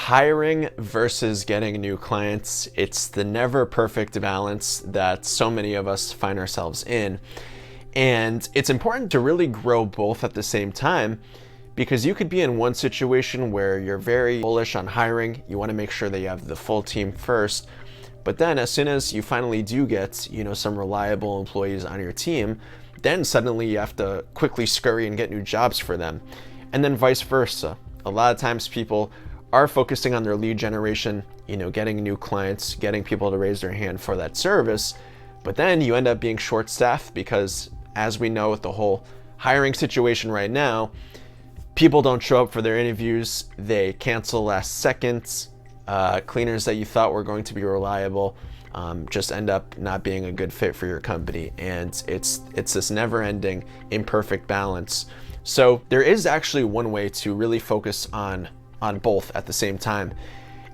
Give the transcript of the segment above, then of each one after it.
Hiring versus getting new clients, it's the never perfect balance that so many of us find ourselves in. And it's important to really grow both at the same time, because you could be in one situation where you're very bullish on hiring, you want to make sure that you have the full team first, but then as soon as you finally do get, some reliable employees on your team, then suddenly you have to quickly scurry and get new jobs for them. And then vice versa. A lot of times people are focusing on their lead generation, getting new clients, getting people to raise their hand for that service, but then you end up being short-staffed because, as we know with the whole hiring situation right now, people don't show up for their interviews, they cancel last second, cleaners that you thought were going to be reliable just end up not being a good fit for your company. And it's this never-ending imperfect balance. So there is actually one way to really focus on both at the same time.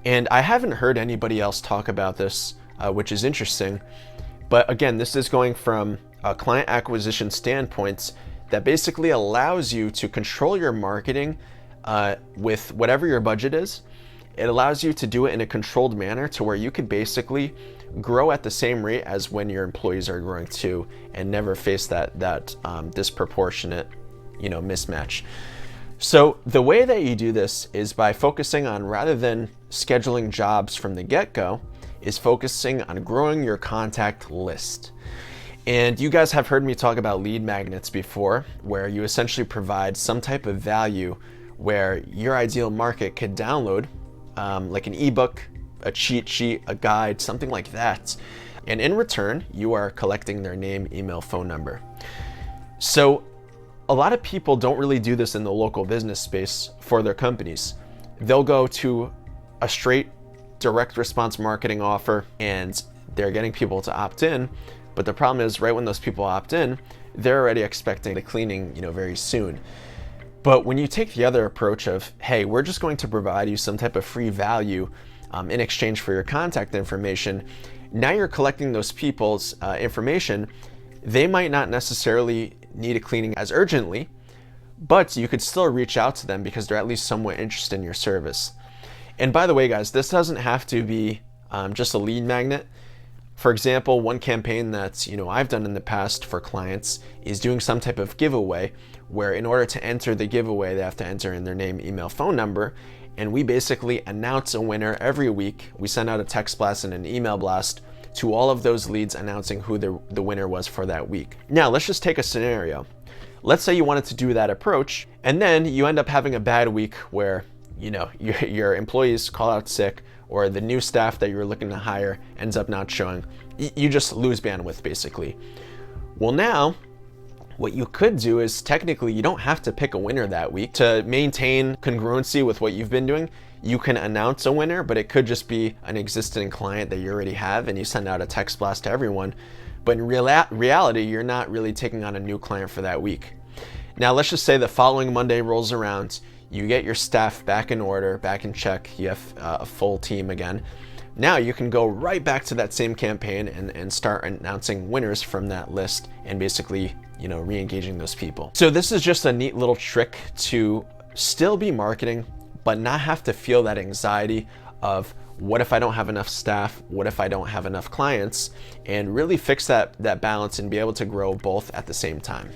And I haven't heard anybody else talk about this, which is interesting. But again, this is going from a client acquisition standpoint that basically allows you to control your marketing with whatever your budget is. It allows you to do it in a controlled manner to where you could basically grow at the same rate as when your employees are growing too, and never face that disproportionate, mismatch. So the way that you do this is by focusing on, rather than scheduling jobs from the get-go, is focusing on growing your contact list. And you guys have heard me talk about lead magnets before, where you essentially provide some type of value where your ideal market could download like an ebook, a cheat sheet, a guide, something like that. And in return, you are collecting their name, email, phone number. So a lot of people don't really do this in the local business space for their companies. They'll go to a straight direct response marketing offer and they're getting people to opt in. But the problem is, right when those people opt in, they're already expecting the cleaning, very soon. But when you take the other approach of, hey, we're just going to provide you some type of free value in exchange for your contact information, now you're collecting those people's information. They might not necessarily need a cleaning as urgently, but you could still reach out to them because they're at least somewhat interested in your service. And by the way, guys, this doesn't have to be just a lead magnet. For example, one campaign that I've done in the past for clients is doing some type of giveaway where in order to enter the giveaway, they have to enter in their name, email, phone number, and we basically announce a winner every week. We send out a text blast and an email blast to all of those leads announcing who the winner was for that week. Now, let's just take a scenario. Let's say you wanted to do that approach, and then you end up having a bad week where your employees call out sick, or the new staff that you're looking to hire ends up not showing. You just lose bandwidth, basically. Well, now, what you could do is, technically, you don't have to pick a winner that week. To maintain congruency with what you've been doing, you can announce a winner, but it could just be an existing client that you already have, and you send out a text blast to everyone. But in reality, you're not really taking on a new client for that week. Now, let's just say the following Monday rolls around, you get your staff back in order, back in check, you have a full team again. Now you can go right back to that same campaign and start announcing winners from that list and basically, re-engaging those people. So this is just a neat little trick to still be marketing, but not have to feel that anxiety of, what if I don't have enough staff? What if I don't have enough clients? And really fix that balance and be able to grow both at the same time.